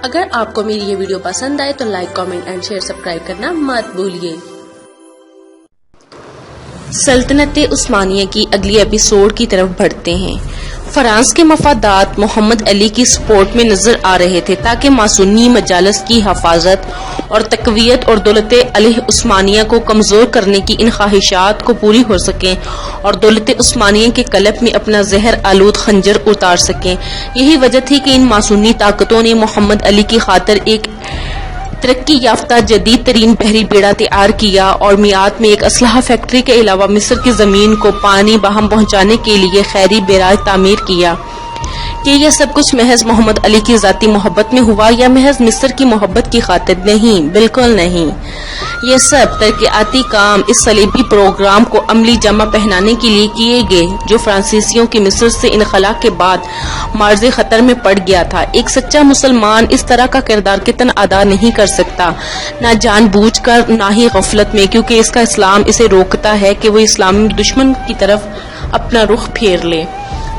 اگر آپ کو میری یہ ویڈیو پسند آئے تو like, comment and share, subscribe کرنا مت بھولیے۔ سلطنت عثمانیہ کی اگلی ایپیسوڈ کی طرف بڑھتے ہیں۔ فرانس کے مفادات محمد علی کی سپورٹ میں نظر آ رہے تھے تاکہ ماسونی مجالس کی حفاظت اور تقویت اور دولت علیہ عثمانیہ کو کمزور کرنے کی ان خواہشات کو پوری ہو سکیں اور دولت عثمانیہ کے قلب میں اپنا زہر آلود خنجر اتار سکیں۔ یہی وجہ تھی کہ ان ماسونی طاقتوں نے محمد علی کی خاطر ایک ترقی یافتہ جدید ترین بحری بیڑا تیار کیا اور میعات میں ایک اسلحہ فیکٹری کے علاوہ مصر کی زمین کو پانی باہم پہنچانے کے لیے خیری بیراج تعمیر کیا۔ کہ یہ سب کچھ محض محمد علی کی ذاتی محبت میں ہوا یا محض مصر کی محبت کی خاطر؟ نہیں، بالکل نہیں۔ یہ سب ترقیاتی کام اس صلیبی پروگرام کو عملی جامہ پہنانے کے لیے کیے گئے جو فرانسیسیوں کی مصر سے انخلا کے بعد معرض خطر میں پڑ گیا تھا۔ ایک سچا مسلمان اس طرح کا کردار کتن ادا نہیں کر سکتا، نہ جان بوجھ کر نہ ہی غفلت میں، کیونکہ اس کا اسلام اسے روکتا ہے کہ وہ اسلامی دشمن کی طرف اپنا رخ پھیر لے۔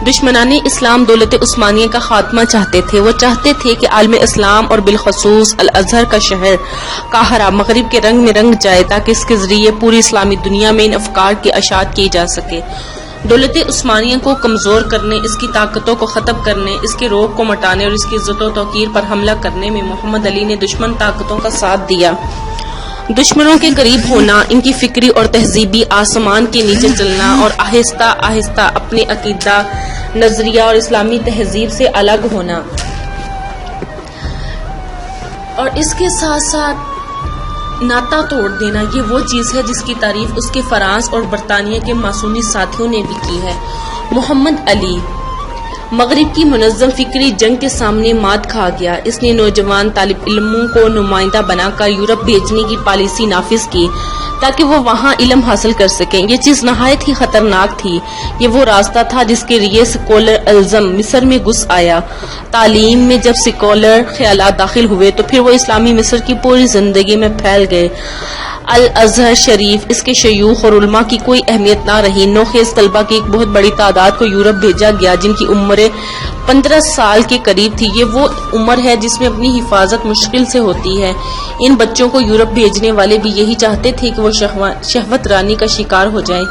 دشمنان اسلام دولت عثمانیہ کا خاتمہ چاہتے تھے۔ وہ چاہتے تھے کہ عالم اسلام اور بالخصوص الازہر کا شہر قاہرہ مغرب کے رنگ میں رنگ جائے تاکہ اس کے ذریعے پوری اسلامی دنیا میں ان افکار کی اشاعت کی جا سکے۔ دولت عثمانیہ کو کمزور کرنے، اس کی طاقتوں کو ختم کرنے، اس کے روب کو مٹانے اور اس کی عزت و توقیر پر حملہ کرنے میں محمد علی نے دشمن طاقتوں کا ساتھ دیا۔ دشمنوں کے قریب ہونا، ان کی فکری اور تہذیبی آسمان کے نیچے چلنا اور آہستہ آہستہ اپنے عقیدہ، نظریہ اور اسلامی تہذیب سے الگ ہونا، اور اس کے ساتھ ساتھ ناتا توڑ دینا، یہ وہ چیز ہے جس کی تعریف اس کے فرانس اور برطانیہ کے ماسونی ساتھیوں نے بھی کی ہے۔ محمد علی مغرب کی منظم فکری جنگ کے سامنے مات کھا گیا۔ اس نے نوجوان طالب علموں کو نمائندہ بنا کر یورپ بھیجنے کی پالیسی نافذ کی تاکہ وہ وہاں علم حاصل کر سکیں۔ یہ چیز نہایت ہی خطرناک تھی۔ یہ وہ راستہ تھا جس کے ذریعے سیکولر ازم مصر میں گھس آیا۔ تعلیم میں جب سیکولر خیالات داخل ہوئے تو پھر وہ اسلامی مصر کی پوری زندگی میں پھیل گئے۔ الازہر شریف، اس کے شیوخ اور علماء کی کوئی اہمیت نہ رہی۔ نوخیز طلبہ کی ایک بہت بڑی تعداد کو یورپ بھیجا گیا جن کی عمر 15 سال کے قریب تھی۔ یہ وہ عمر ہے جس میں اپنی حفاظت مشکل سے ہوتی ہے۔ ان بچوں کو یورپ بھیجنے والے بھی یہی چاہتے تھے کہ وہ شہوت رانی کا شکار ہو جائیں،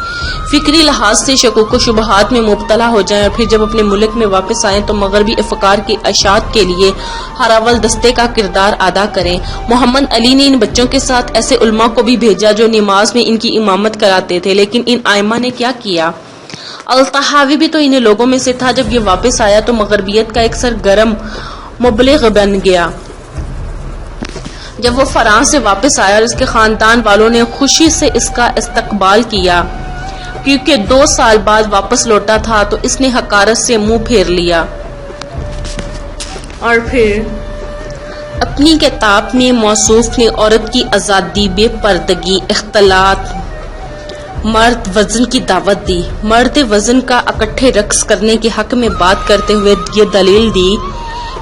فکری لحاظ سے شکوک و شبہات میں مبتلا ہو جائیں اور پھر جب اپنے ملک میں واپس آئیں تو مغربی افکار کی اشاعت کے لیے ہراول دستے کا کردار ادا کریں۔ محمد علی نے ان بچوں کے ساتھ ایسے علماء کو بھی بھیجا جو نماز میں ان کی امامت کراتے تھے، لیکن ان ائمہ نے کیا کیا؟ الطحاوی بھی تو انہیں لوگوں میں سے تھا۔ جب یہ واپس آیا تو مغربیت کا ایک سرگرم مبلغ بن گیا۔ جب وہ فرانس سے واپس آیا اور اس کے خاندان والوں نے خوشی سے اس کا استقبال کیا، کیونکہ 2 سال بعد واپس لوٹا تھا، تو اس نے حقارت سے منہ پھیر لیا اور پھر اپنی کتاب میں موصوف نے عورت کی آزادی، بے پردگی، اختلاط، مرد وزن کی دعوت دی۔ مرد وزن کا اکٹھے رقص کرنے کے حق میں بات کرتے ہوئے یہ دلیل دی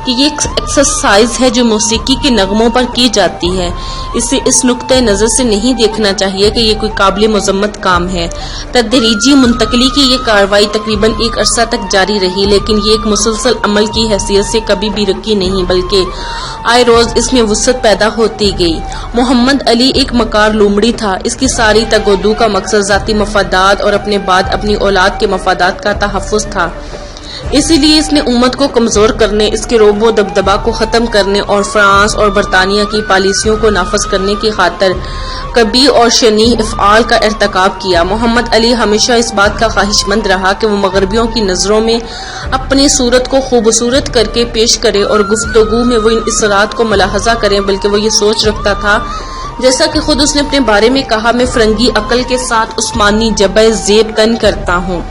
کہ یہ ایک ایکسرسائز ہے جو موسیقی کے نغموں پر کی جاتی ہے۔ اسے اس نقطہ نظر سے نہیں دیکھنا چاہیے کہ یہ کوئی قابل مذمت کام ہے۔ تدریجی منتقلی کی یہ کارروائی تقریباً ایک عرصہ تک جاری رہی، لیکن یہ ایک مسلسل عمل کی حیثیت سے کبھی بھی رکی نہیں، بلکہ آئے روز اس میں وسعت پیدا ہوتی گئی۔ محمد علی ایک مکار لومڑی تھا۔ اس کی ساری تگودو کا مقصد ذاتی مفادات اور اپنے بعد اپنی اولاد کے مفادات کا تحفظ تھا۔ اسی لیے اس نے امت کو کمزور کرنے، اس کے رعب و دبدبہ کو ختم کرنے اور فرانس اور برطانیہ کی پالیسیوں کو نافذ کرنے کی خاطر کبیر اور شنیع افعال کا ارتکاب کیا۔ محمد علی ہمیشہ اس بات کا خواہش مند رہا کہ وہ مغربیوں کی نظروں میں اپنی صورت کو خوبصورت کر کے پیش کرے اور گفتگو میں وہ ان اثرات کو ملاحظہ کرے، بلکہ وہ یہ سوچ رکھتا تھا، جیسا کہ خود اس نے اپنے بارے میں کہا، میں فرنگی عقل کے ساتھ عثمانی جبہ زیب تن کرتا ہوں۔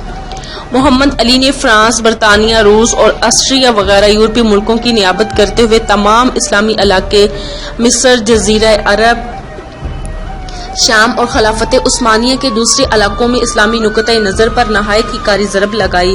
محمد علی نے فرانس، برطانیہ، روس اور آسٹریا وغیرہ یورپی ملکوں کی نیابت کرتے ہوئے تمام اسلامی علاقے، مصر، جزیرہ عرب، شام اور خلافت عثمانیہ کے دوسرے علاقوں میں اسلامی نقطۂ نظر پر نہایت ہی کاری ضرب لگائی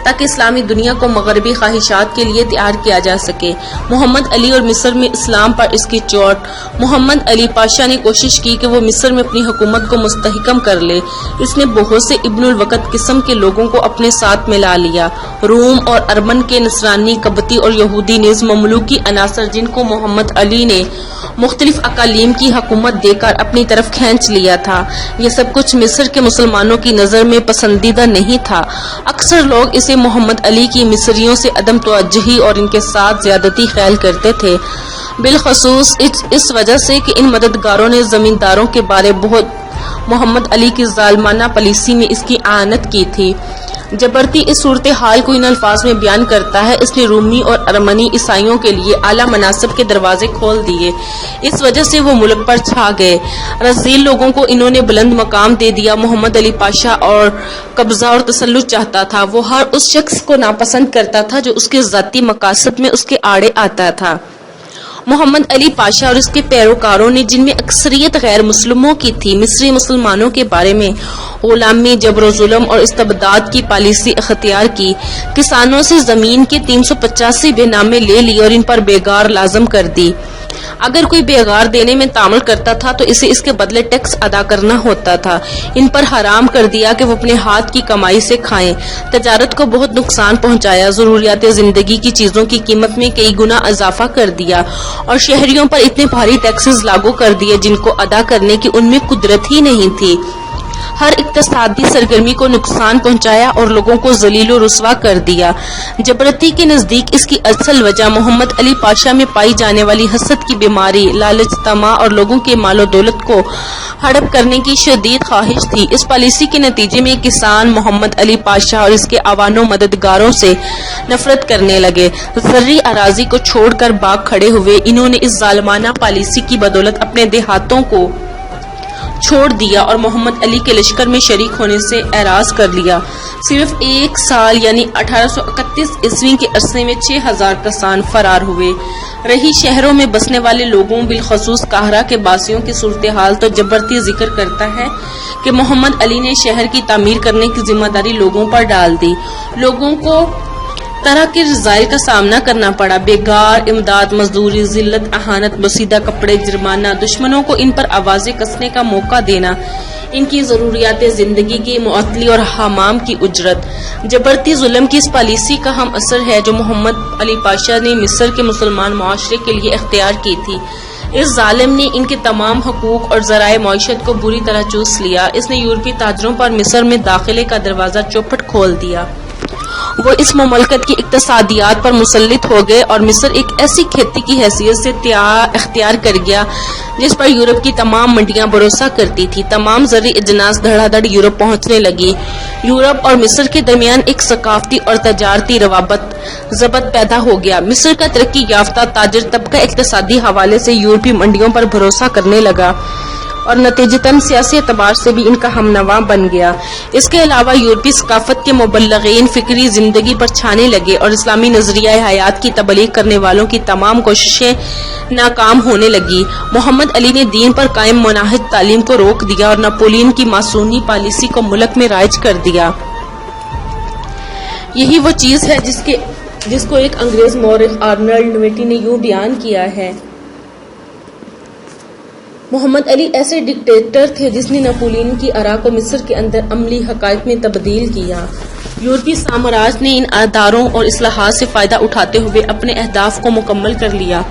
تاکہ اسلامی دنیا کو مغربی خواہشات کے لیے تیار کیا جا سکے۔ محمد علی اور مصر میں اسلام پر اس کی چوٹ۔ محمد علی پاشا نے کوشش کی کہ وہ مصر میں اپنی حکومت کو مستحکم کر لے۔ اس نے بہت سے ابن الوقت قسم کے لوگوں کو اپنے ساتھ ملا لیا۔ روم اور ارمن کے نصرانی، قبطی اور یہودی نیز مملوکی عناصر جن کو محمد علی نے مختلف اقالیم کی حکومت دے کر اپنی طرف کھینچ لیا تھا، یہ سب کچھ مصر کے مسلمانوں کی نظر میں پسندیدہ نہیں تھا۔ اکثر لوگ اسے محمد علی کی مصریوں سے عدم توجہی اور ان کے ساتھ زیادتی خیال کرتے تھے، بالخصوص اس وجہ سے کہ ان مددگاروں نے زمینداروں کے بارے محمد علی کی ظالمانہ پالیسی میں اس کی اعانت کی تھی۔ جبرتی اس صورتحال کو ان الفاظ میں بیان کرتا ہے: اس نے رومی اور ارمنی عیسائیوں کے لیے اعلیٰ مناصب کے دروازے کھول دیے، اس وجہ سے وہ ملک پر چھا گئے۔ رذیل لوگوں کو انہوں نے بلند مقام دے دیا۔ محمد علی پاشا اور قبضہ اور تسلط چاہتا تھا، وہ ہر اس شخص کو ناپسند کرتا تھا جو اس کے ذاتی مقاصد میں اس کے آڑے آتا تھا۔ محمد علی پاشا اور اس کے پیروکاروں نے، جن میں اکثریت غیر مسلموں کی تھی، مصری مسلمانوں کے بارے میں غلامی، جبر و ظلم اور استبداد کی پالیسی اختیار کی۔ کسانوں سے زمین کے 385 بے نامے لے لی اور ان پر بیگار لازم کر دی۔ اگر کوئی بیگار دینے میں تعامل کرتا تھا تو اسے اس کے بدلے ٹیکس ادا کرنا ہوتا تھا۔ ان پر حرام کر دیا کہ وہ اپنے ہاتھ کی کمائی سے کھائیں۔ تجارت کو بہت نقصان پہنچایا۔ ضروریات زندگی کی چیزوں کی قیمت میں کئی گنا اضافہ کر دیا اور شہریوں پر اتنے بھاری ٹیکسز لاگو کر دیے جن کو ادا کرنے کی ان میں قدرت ہی نہیں تھی۔ ہر اقتصادی سرگرمی کو نقصان پہنچایا اور لوگوں کو ذلیل و رسوا کر دیا۔ جبرتی کے نزدیک اس کی اصل وجہ محمد علی پاشا میں پائی جانے والی حسد کی بیماری، لالچ، طمع اور لوگوں کے مال و دولت کو ہڑپ کرنے کی شدید خواہش تھی۔ اس پالیسی کے نتیجے میں کسان محمد علی پاشا اور اس کے اعوان و مددگاروں سے نفرت کرنے لگے، زرعی اراضی کو چھوڑ کر بھاگ کھڑے ہوئے۔ انہوں نے اس ظالمانہ پالیسی کی بدولت اپنے دیہاتوں کو چھوڑ دیا اور محمد علی کے لشکر میں شریک ہونے سے اعراض کر لیا۔ صرف ایک سال یعنی 1831 عیسوی کے عرصے میں 6000 کسان فرار ہوئے۔ رہی شہروں میں بسنے والے لوگوں، بالخصوص قاہرہ کے باسیوں کی صورتحال تو جبرتی ذکر کرتا ہے کہ محمد علی نے شہر کی تعمیر کرنے کی ذمہ داری لوگوں پر ڈال دی۔ لوگوں کو طرح کے رذائل کا سامنا کرنا پڑا: بیگار، امداد، مزدوری، ذلت، اہانت، بسیدہ کپڑے، جرمانہ، دشمنوں کو ان پر آوازیں کسنے کا موقع دینا، ان کی ضروریات زندگی کی معطلی اور حمام کی اجرت۔ جبرتی ظلم کی اس پالیسی کا ہم اثر ہے جو محمد علی پاشا نے مصر کے مسلمان معاشرے کے لیے اختیار کی تھی۔ اس ظالم نے ان کے تمام حقوق اور ذرائع معیشت کو بری طرح چوس لیا۔ اس نے یورپی تاجروں پر مصر میں داخلے کا دروازہ چوپٹ کھول دیا۔ وہ اس مملکت کی اقتصادیات پر مسلط ہو گئے اور مصر ایک ایسی کھیتی کی حیثیت سے اختیار کر گیا جس پر یورپ کی تمام منڈیاں بھروسہ کرتی تھی۔ تمام زرعی اجناس دھڑا دھڑ یورپ پہنچنے لگی۔ یورپ اور مصر کے درمیان ایک ثقافتی اور تجارتی روابط ضبط پیدا ہو گیا۔ مصر کا ترقی یافتہ تاجر طبقہ اقتصادی حوالے سے یورپی منڈیوں پر بھروسہ کرنے لگا اور نتیجتاً سیاسی اعتبار سے بھی ان کا ہم نوا بن گیا۔ اس کے علاوہ یورپی ثقافت کے مبلغین فکری زندگی پر چھانے لگے اور اسلامی نظریہ حیات کی تبلیغ کرنے والوں کی تمام کوششیں ناکام ہونے لگی۔ محمد علی نے دین پر قائم منہج تعلیم کو روک دیا اور نپولین کی ماسونی پالیسی کو ملک میں رائج کر دیا۔ یہی وہ چیز ہے جس کو ایک انگریز مورخ آرنلڈ نویٹی نے یوں بیان کیا ہے: محمد علی ایسے ڈکٹیٹر تھے جس نے نپولین کی آراء کو مصر کے اندر عملی حقائق میں تبدیل کیا۔ یورپی سامراج نے ان اداروں اور اصلاحات سے فائدہ اٹھاتے ہوئے اپنے اہداف کو مکمل کر لیا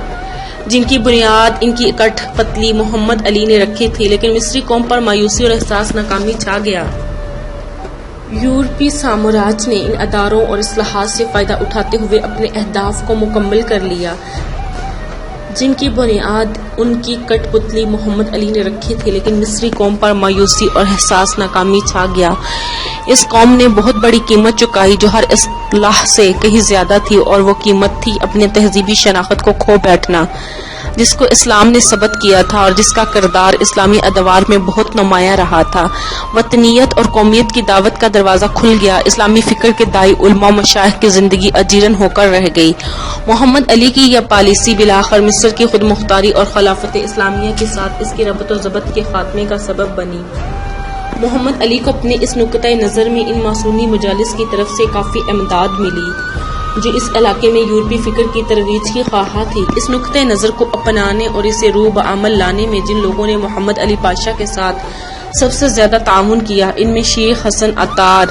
جن کی بنیاد ان کی کٹھ پتلی محمد علی نے رکھی تھی، لیکن مصری قوم پر مایوسی اور احساس ناکامی چھا گیا۔ یورپی سامراج نے ان اداروں اور اصلاحات سے فائدہ اٹھاتے ہوئے اپنے اہداف کو مکمل کر لیا جن کی بنیاد ان کی کٹ پتلی محمد علی نے رکھی تھی، لیکن مصری قوم پر مایوسی اور احساس ناکامی چھا گیا۔ اس قوم نے بہت بڑی قیمت چکائی جو ہر اصلاح سے کہیں زیادہ تھی، اور وہ قیمت تھی اپنے تہذیبی شناخت کو کھو بیٹھنا۔ جس کو اسلام نے ثبت کیا تھا اور جس کا کردار اسلامی ادوار میں بہت نمایاں رہا تھا۔ وطنیت اور قومیت کی دعوت کا دروازہ کھل گیا۔ اسلامی فکر کے داعی علماء مشائخ کی زندگی اجیرن ہو کر رہ گئی۔ محمد علی کی یہ پالیسی بالآخر مصر کی خود مختاری اور خلافت اسلامیہ کے ساتھ اس کی ربط و ضبط کے خاتمے کا سبب بنی۔ محمد علی کو اپنے اس نقطۂ نظر میں ان ماسونی مجالس کی طرف سے کافی امداد ملی جو اس علاقے میں یورپی فکر کی ترویج کی خواہاں تھی۔ اس نقطۂ نظر کو اپنانے اور اسے روح بعمل لانے میں جن لوگوں نے محمد علی پاشا کے ساتھ سب سے زیادہ تعاون کیا، ان میں شیخ حسن عطار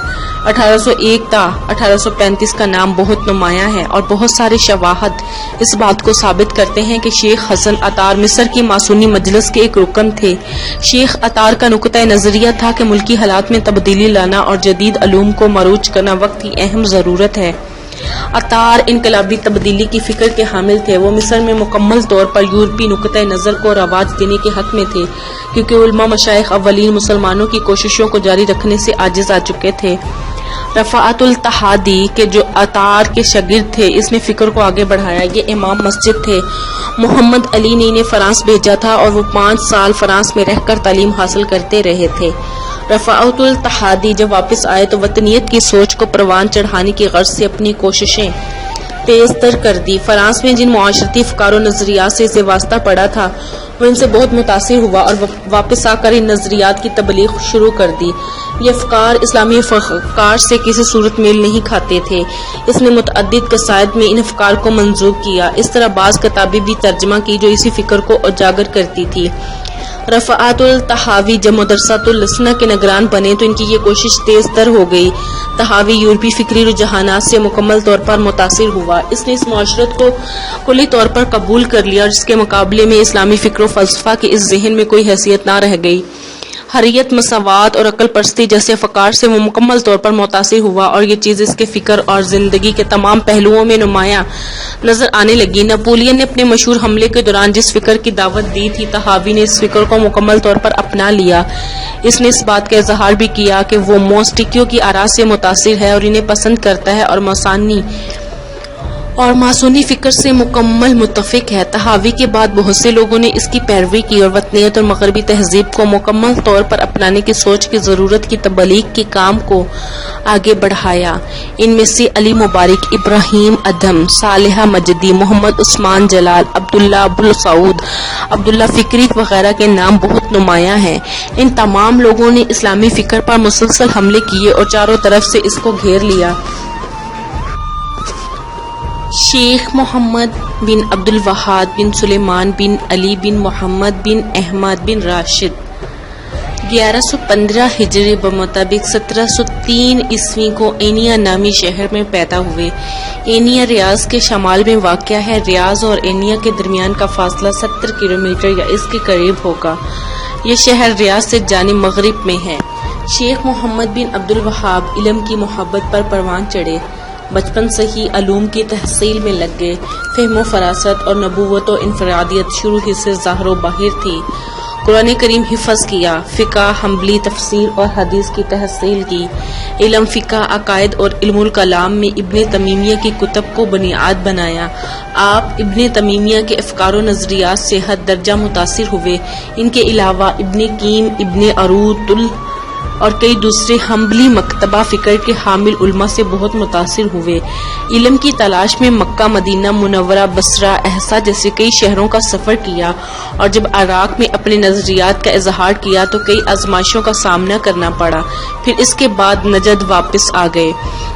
1801 تا 1835 کا نام بہت نمایاں ہے، اور بہت سارے شواہد اس بات کو ثابت کرتے ہیں کہ شیخ حسن عطار مصر کی ماسونی مجلس کے ایک رکن تھے۔ شیخ عطار کا نقطۂ نظریہ تھا کہ ملکی حالات میں تبدیلی لانا اور جدید علوم کو مروج کرنا وقت کی اہم ضرورت ہے۔ عطار انقلابی تبدیلی کی فکر کے حامل تھے۔ وہ مصر میں مکمل طور پر یورپی نقطۂ نظر کو رواج دینے کے حق میں تھے، کیونکہ علماء مشائخ اولین مسلمانوں کی کوششوں کو جاری رکھنے سے عاجز آ چکے تھے۔ رفعت التحادی کے جو عطار کے شاگرد تھے، اس نے فکر کو آگے بڑھایا۔ یہ امام مسجد تھے۔ محمد علی نے انہیں فرانس بھیجا تھا اور وہ 5 سال فرانس میں رہ کر تعلیم حاصل کرتے رہے تھے۔ رفعت التحادی جب واپس آئے تو وطنیت کی سوچ کو پروان چڑھانے کی غرض سے اپنی کوششیں تیز تر کر دی۔ فرانس میں جن معاشرتی افکار و نظریات سے اسے واسطہ پڑا تھا، وہ ان سے بہت متاثر ہوا اور واپس آ کر ان نظریات کی تبلیغ شروع کر دی۔ یہ افکار اسلامی افکار سے کسی صورت میل نہیں کھاتے تھے۔ اس نے متعدد قصائد میں ان افکار کو منسوب کیا۔ اس طرح بعض کتابیں بھی ترجمہ کی جو اسی فکر کو اجاگر کرتی تھی۔ رفعت الطحاوی جب مدرسۃ السنہ کے نگران بنے تو ان کی یہ کوشش تیز تر ہو گئی۔ طحاوی یورپی فکری رجحانات سے مکمل طور پر متاثر ہوا۔ اس نے اس معاشرت کو کلی طور پر قبول کر لیا اور جس کے مقابلے میں اسلامی فکر و فلسفہ کی اس ذہن میں کوئی حیثیت نہ رہ گئی۔ حریت، مساوات اور عقل پرستی جیسے افکار سے وہ مکمل طور پر متاثر ہوا اور یہ چیز اس کے فکر اور زندگی کے تمام پہلوؤں میں نمایاں نظر آنے لگی۔ نپولین نے اپنے مشہور حملے کے دوران جس فکر کی دعوت دی تھی، طحاوی نے اس فکر کو مکمل طور پر اپنا لیا۔ اس نے اس بات کا اظہار بھی کیا کہ وہ موسٹکیوں کی آراء سے متاثر ہے اور انہیں پسند کرتا ہے اور ماسونی فکر سے مکمل متفق ہے۔ طحاوی کے بعد بہت سے لوگوں نے اس کی پیروی کی اور وطنیت اور مغربی تہذیب کو مکمل طور پر اپنانے کی سوچ کی ضرورت کی تبلیغ کے کام کو آگے بڑھایا۔ ان میں سے علی مبارک، ابراہیم ادھم، صالحہ مجدی، محمد عثمان جلال، عبداللہ ابوالسعود، عبداللہ فکری وغیرہ کے نام بہت نمایاں ہیں۔ ان تمام لوگوں نے اسلامی فکر پر مسلسل حملے کیے اور چاروں طرف سے اس کو گھیر لیا۔ شیخ محمد بن عبد الوہاب بن سلیمان بن علی بن محمد بن احمد بن راشد 1115 ہجری بمطابق 1703 عیسوی کو اینیا نامی شہر میں پیدا ہوئے۔ اینیا ریاض کے شمال میں واقع ہے۔ ریاض اور اینیا کے درمیان کا فاصلہ 70 کلومیٹر یا اس کے قریب ہوگا۔ یہ شہر ریاض سے جانب مغرب میں ہے۔ شیخ محمد بن عبد الوہاب علم کی محبت پر پروان چڑھے۔ بچپن سے ہی علوم کی تحصیل میں لگ گئے۔ فہم و فراست اور نبوت و انفرادیت شروع ہی سے ظاہر و باہر تھی۔ قرآن کریم حفظ کیا، فقہ، حنبلی تفسیر اور حدیث کی تحصیل کی۔ علم، فقہ، عقائد اور علم الکلام میں ابن تیمیہ کی کتب کو بنیاد بنایا۔ آپ ابن تیمیہ کے افکار و نظریات سے حد درجہ متاثر ہوئے۔ ان کے علاوہ ابن قیم، ابن عروۃ اور کئی دوسرے حنبلی مکتبہ فکر کے حامل علماء سے بہت متاثر ہوئے۔ علم کی تلاش میں مکہ، مدینہ منورہ، بصرہ، احسا جیسے کئی شہروں کا سفر کیا اور جب عراق میں اپنے نظریات کا اظہار کیا تو کئی آزمائشوں کا سامنا کرنا پڑا۔ پھر اس کے بعد نجد واپس آ گئے۔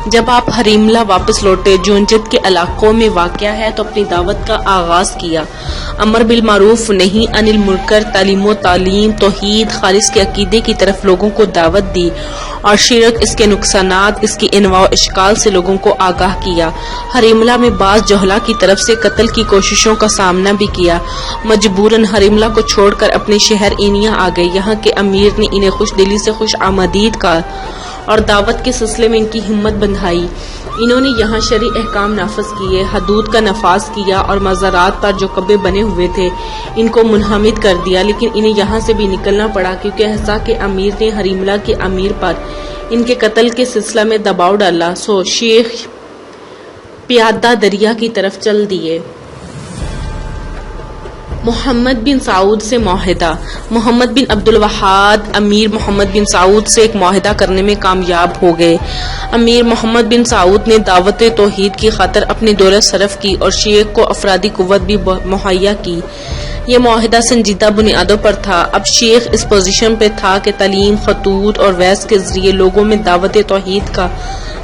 جب آپ حریملہ واپس لوٹے جو نجد کے علاقوں میں واقع ہے تو اپنی دعوت کا آغاز کیا۔ امر بالمعروف، نہی عن المنکر، تعلیم و تعلیم، توحید، خالص کے عقیدے کی طرف لوگوں کو دعوت دی اور شرک، اس کے نقصانات، اس کی انواع و اشکال سے لوگوں کو آگاہ کیا۔ حریملہ میں بعض جہلا کی طرف سے قتل کی کوششوں کا سامنا بھی کیا۔ مجبوراً حریملہ کو چھوڑ کر اپنے شہر اینیا آ گئے۔ یہاں کے امیر نے انہیں خوش دلی سے خوش آمدید کہا اور دعوت کے سلسلے میں ان کی ہمت بندھائی۔ انہوں نے یہاں شرعی احکام نافذ کیے، حدود کا نفاذ کیا اور مزارات پر جو قبے بنے ہوئے تھے ان کو منہمد کر دیا، لیکن انہیں یہاں سے بھی نکلنا پڑا کیونکہ احسا کے امیر نے حریملہ کے امیر پر ان کے قتل کے سلسلہ میں دباؤ ڈالا، سو شیخ پیادہ دریا کی طرف چل دیے۔ محمد بن سعود سے معاہدہ۔ محمد بن عبد الوہاب امیر محمد بن سعود سے ایک معاہدہ کرنے میں کامیاب ہو گئے۔ امیر محمد بن سعود نے دعوت توحید کی خاطر اپنی دولت صرف کی اور شیخ کو افرادی قوت بھی مہیا کی۔ یہ معاہدہ سنجیدہ بنیادوں پر تھا۔ اب شیخ اس پوزیشن پہ تھا کہ تعلیم، خطوط اور وعظ کے ذریعے لوگوں میں دعوت توحید کا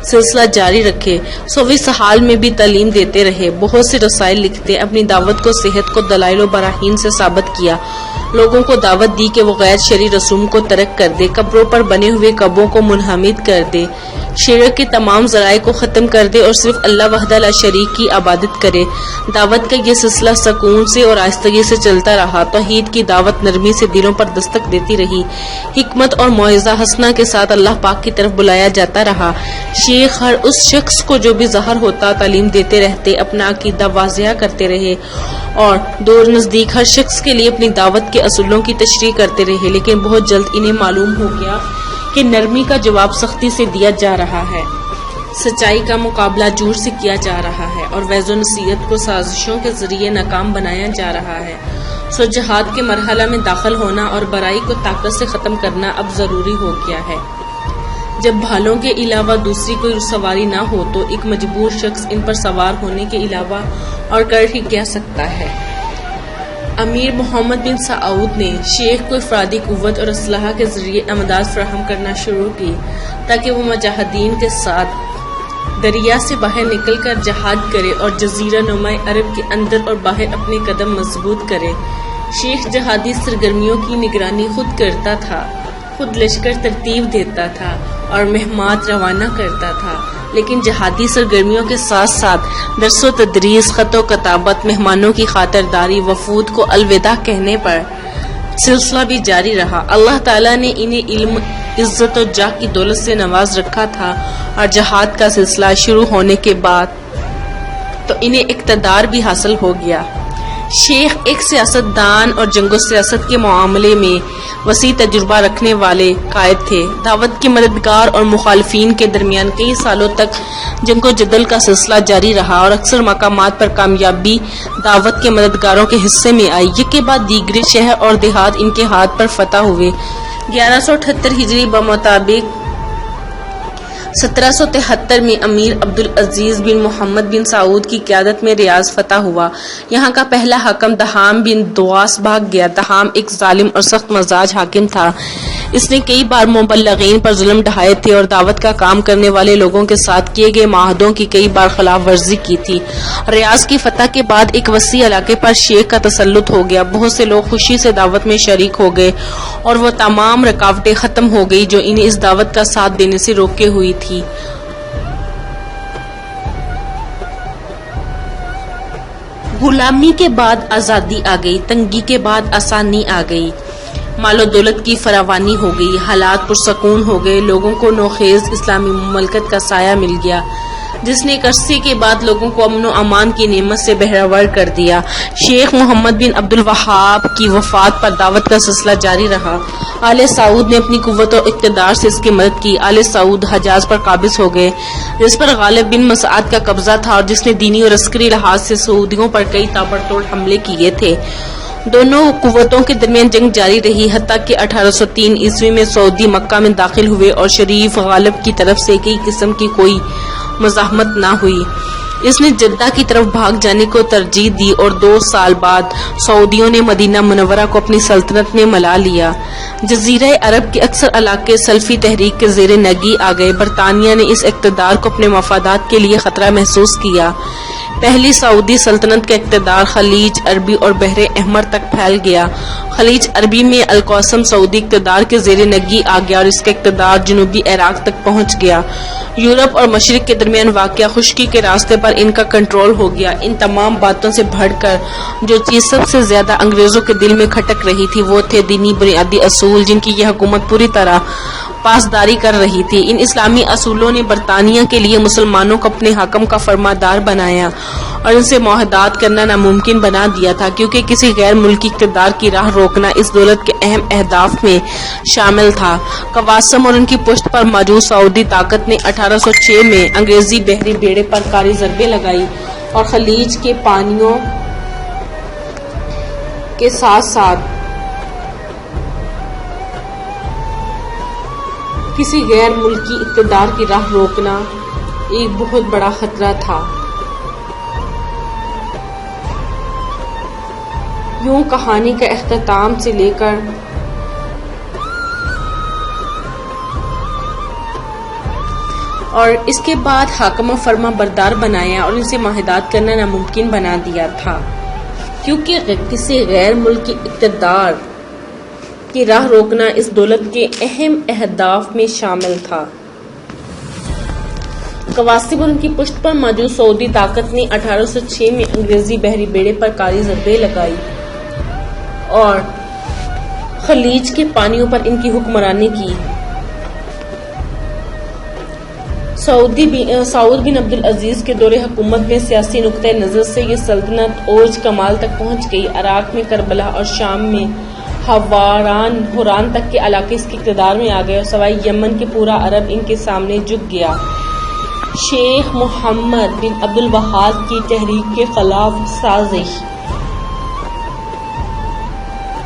سلسلہ جاری رکھے۔ 24 سال میں بھی تعلیم دیتے رہے، بہت سے رسائل لکھتے، اپنی دعوت کو صحت کو دلائل و براہین سے ثابت کیا، لوگوں کو دعوت دی کہ وہ غیر شرعی رسوم کو ترک کر دے، قبروں پر بنے ہوئے کعبوں کو منہدم کر دے، شرک کے تمام ذرائع کو ختم کر دے اور صرف اللہ وحدہ لا شریک کی عبادت کرے۔ دعوت کا یہ سلسلہ سکون سے اور آہستگی سے چلتا رہا۔ توحید کی دعوت نرمی سے دلوں پر دستک دیتی رہی، حکمت اور موعظہ حسنہ کے ساتھ اللہ پاک کی طرف بلایا جاتا رہا۔ شیخ ہر اس شخص کو جو بھی ظاہر ہوتا تعلیم دیتے رہتے، اپنا عقیدہ واضح کرتے رہے اور دور نزدیک ہر شخص کے لیے اپنی دعوت کے اصولوں کی تشریح کرتے رہے، لیکن بہت جلد انہیں معلوم ہو گیا کہ نرمی کا جواب سختی سے دیا جا رہا ہے، سچائی کا مقابلہ جھوٹ سے کیا جا رہا ہے اور وعظ و نصیحت کو سازشوں کے ذریعے ناکام بنایا جا رہا ہے۔ سو جہاد کے مرحلہ میں داخل ہونا اور برائی کو طاقت سے ختم کرنا اب ضروری ہو گیا ہے۔ جب بھالوں کے علاوہ دوسری کوئی سواری نہ ہو تو ایک مجبور شخص ان پر سوار ہونے کے علاوہ اور کر ہی کیا سکتا ہے۔ امیر محمد بن سعود نے شیخ کو افرادی قوت اور اسلحہ کے ذریعے امداد فراہم کرنا شروع کی تاکہ وہ مجاہدین کے ساتھ دریا سے باہر نکل کر جہاد کرے اور جزیرہ نما عرب کے اندر اور باہر اپنے قدم مضبوط کرے۔ شیخ جہادی سرگرمیوں کی نگرانی خود کرتا تھا، خود لشکر ترتیب دیتا تھا اور مہمات روانہ کرتا تھا، لیکن جہادی سرگرمیوں کے ساتھ ساتھ درس و تدریس، خط و کتابت، مہمانوں کی خاطرداری، وفود کو الوداع کہنے پر سلسلہ بھی جاری رہا۔ اللہ تعالیٰ نے انہیں علم، عزت و جاہ کی دولت سے نواز رکھا تھا اور جہاد کا سلسلہ شروع ہونے کے بعد تو انہیں اقتدار بھی حاصل ہو گیا۔ شیخ ایک سیاست دان اور جنگ و سیاست کے معاملے میں وسیع تجربہ رکھنے والے قائد تھے۔ دعوت کے مددگار اور مخالفین کے درمیان کئی سالوں تک جنگ و جدل کا سلسلہ جاری رہا اور اکثر مقامات پر کامیابی دعوت کے مددگاروں کے حصے میں آئی۔ یک کے بعد دیگرے شہر اور دیہات ان کے ہاتھ پر فتح ہوئے۔ 1178 ہجری بمطابق 1773 میں امیر عبدالعزیز بن محمد بن سعود کی قیادت میں ریاض فتح ہوا۔ یہاں کا پہلا حاکم دہام بن دواس بھاگ گیا۔ دہام ایک ظالم اور سخت مزاج حاکم تھا۔ اس نے کئی بار مبلغین پر ظلم ڈھائے تھے اور دعوت کا کام کرنے والے لوگوں کے ساتھ کیے گئے معاہدوں کی کئی بار خلاف ورزی کی تھی۔ ریاض کی فتح کے بعد ایک وسیع علاقے پر شیخ کا تسلط ہو گیا۔ بہت سے لوگ خوشی سے دعوت میں شریک ہو گئے اور وہ تمام رکاوٹیں ختم ہو گئی جو انہیں اس دعوت کا ساتھ دینے سے روکے ہوئی تھی۔ غلامی کے بعد آزادی آ گئی، تنگی کے بعد آسانی آ گئی، مال و دولت کی فراوانی ہو گئی، حالات پرسکون ہو گئے، لوگوں کو نوخیز اسلامی مملکت کا سایہ مل گیا جس نے ایک عرصے کے بعد لوگوں کو امن و امان کی نعمت سے بہرور کر دیا۔ شیخ محمد بن عبد الوہاب کی وفات پر دعوت کا سلسلہ جاری رہا۔ آل سعود نے اپنی قوت و اقتدار سے اس کی مدد کی۔ آل سعود حجاز پر قابض ہو گئے جس پر غالب بن مسعود کا قبضہ تھا اور جس نے دینی اور عسکری لحاظ سے سعودیوں پر کئی تابڑتوڑ حملے کیے تھے۔ دونوں قوتوں کے درمیان جنگ جاری رہی حتیٰ کہ 1803 عیسوی میں سعودی مکہ میں داخل ہوئے اور شریف غالب کی طرف سے کئی قسم کی کوئی مزاحمت نہ ہوئی۔ اس نے جدہ کی طرف بھاگ جانے کو ترجیح دی اور 2 سال بعد سعودیوں نے مدینہ منورہ کو اپنی سلطنت میں ملا لیا۔ جزیرہ عرب کے اکثر علاقے سلفی تحریک کے زیر نگی آ گئے۔ برطانیہ نے اس اقتدار کو اپنے مفادات کے لیے خطرہ محسوس کیا۔ پہلی سعودی سلطنت کا اقتدار خلیج عربی اور بحر احمر تک پھیل گیا۔ خلیج عربی میں القاسم سعودی اقتدار کے زیر نگی آ گیا اور اس کا اقتدار جنوبی عراق تک پہنچ گیا۔ یورپ اور مشرق کے درمیان واقع خشکی کے راستے پر ان کا کنٹرول ہو گیا۔ ان تمام باتوں سے بڑھ کر جو چیز سب سے زیادہ انگریزوں کے دل میں کھٹک رہی تھی وہ تھے دینی بنیادی اصول جن کی یہ حکومت پوری طرح پاسداری کر رہی تھی۔ ان اسلامی اصولوں نے برطانیہ کے لیے مسلمانوں کو اپنے حاکم کا فرماندار بنایا اور ان سے معاہدات کرنا ناممکن بنا دیا تھا، کیونکہ کسی غیر ملکی اقتدار کی راہ روکنا اس دولت کے اہم اہداف میں شامل تھا۔ قواسم اور ان کی پشت پر موجود سعودی طاقت نے 1806 میں انگریزی بحری بیڑے پر کاری 40 کاری ضربیں لگائی اور خلیج کے پانیوں کے ساتھ ساتھ کسی غیر ملکی اقتدار کی راہ روکنا ایک بہت بڑا خطرہ تھا۔ یوں کہانی کا اختتام سے لے کر اور اس کے بعد حاکمہ فرما بردار بنایا اور ان سے معاہدات کرنا ناممکن بنا دیا تھا، کیونکہ کسی غیر ملکی اقتدار کی راہ روکنا اس دولت کے اہم اہداف میں شامل تھا۔ قواصب اور ان کی پشت پر موجود سعودی طاقت نے 1806 میں انگریزی بحری بیڑے پر کاری ضربیں لگائی اور خلیج کے پانیوں پر ان کی حکمرانی کی۔ سعود بن عبدالعزیز کے دور حکومت میں سیاسی نقطۂ نظر سے یہ سلطنت اوج کمال تک پہنچ گئی۔ عراق میں کربلا اور شام میں حوران تک کے علاقے اس کے اقتدار میں آ گئے اور سوائے یمن کے پورا عرب ان کے سامنے جھک گیا۔ شیخ محمد بن عبد الوہاب کی تحریک کے خلاف سازش۔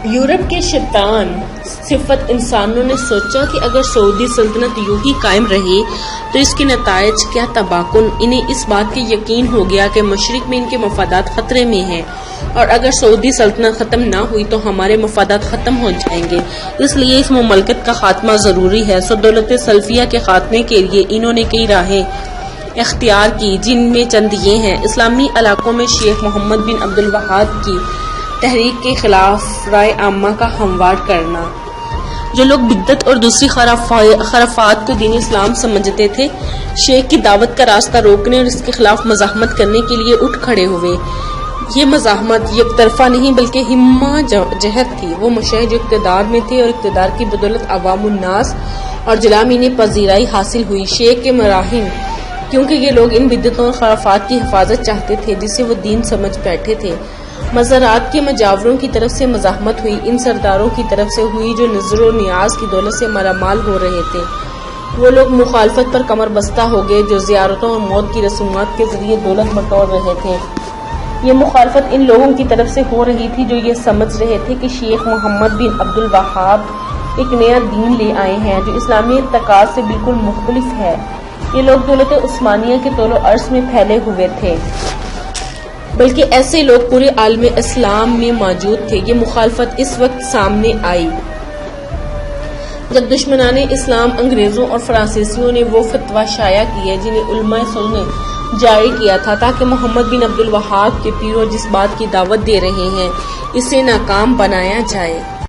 یورپ کے شیطان صفت انسانوں نے سوچا کہ اگر سعودی سلطنت یوں ہی قائم رہی تو اس کے نتائج کیا تباکن۔ انہیں اس بات کے یقین ہو گیا کہ مشرق میں ان کے مفادات خطرے میں ہیں اور اگر سعودی سلطنت ختم نہ ہوئی تو ہمارے مفادات ختم ہو جائیں گے، اس لیے اس مملکت کا خاتمہ ضروری ہے۔ سو دولت سلفیہ کے خاتمے کے لیے انہوں نے کئی راہیں اختیار کی، جن میں چند یہ ہیں: اسلامی علاقوں میں شیخ محمد بن عبد الوہاب کی تحریک کے خلاف رائے عامہ کا ہموار کرنا۔ جو لوگ بدعت اور دوسری خرافات کو دین اسلام سمجھتے تھے، شیخ کی دعوت کا راستہ روکنے اور اس کے خلاف مزاحمت کرنے کے لیے اٹھ کھڑے ہوئے۔ یہ مزاحمت یک طرفہ نہیں بلکہ ہمہ جہت تھی۔ وہ مشاہد جو اقتدار میں تھے اور اقتدار کی بدولت عوام الناس اور جلام انہیں پذیرائی حاصل ہوئی۔ شیخ کے مراہم، کیونکہ یہ لوگ ان بدعتوں اور خرافات کی حفاظت چاہتے تھے جسے وہ دین سمجھ بیٹھے تھے۔ مزارات کے مجاوروں کی طرف سے مزاحمت ہوئی، ان سرداروں کی طرف سے ہوئی جو نظر و نیاز کی دولت سے مالامال ہو رہے تھے۔ وہ لوگ مخالفت پر کمر بستہ ہو گئے جو زیارتوں اور موت کی رسومات کے ذریعے دولت بٹور رہے تھے۔ یہ مخالفت ان لوگوں کی طرف سے ہو رہی تھی جو یہ سمجھ رہے تھے کہ شیخ محمد بن عبد الوہاب ایک نیا دین لے آئے ہیں جو اسلامی اعتقاد سے بالکل مختلف ہے۔ یہ لوگ دولت عثمانیہ کے طول و عرض میں پھیلے ہوئے تھے، بلکہ ایسے لوگ پورے عالم اسلام میں موجود تھے۔ یہ مخالفت اس وقت سامنے آئی جب دشمنان اسلام انگریزوں اور فرانسیسیوں نے وہ فتویٰ شائع کیے جنہیں علماء سنت نے جاری کیا تھا تاکہ محمد بن عبد الوہاب کے پیرو جس بات کی دعوت دے رہے ہیں اسے ناکام بنایا جائے۔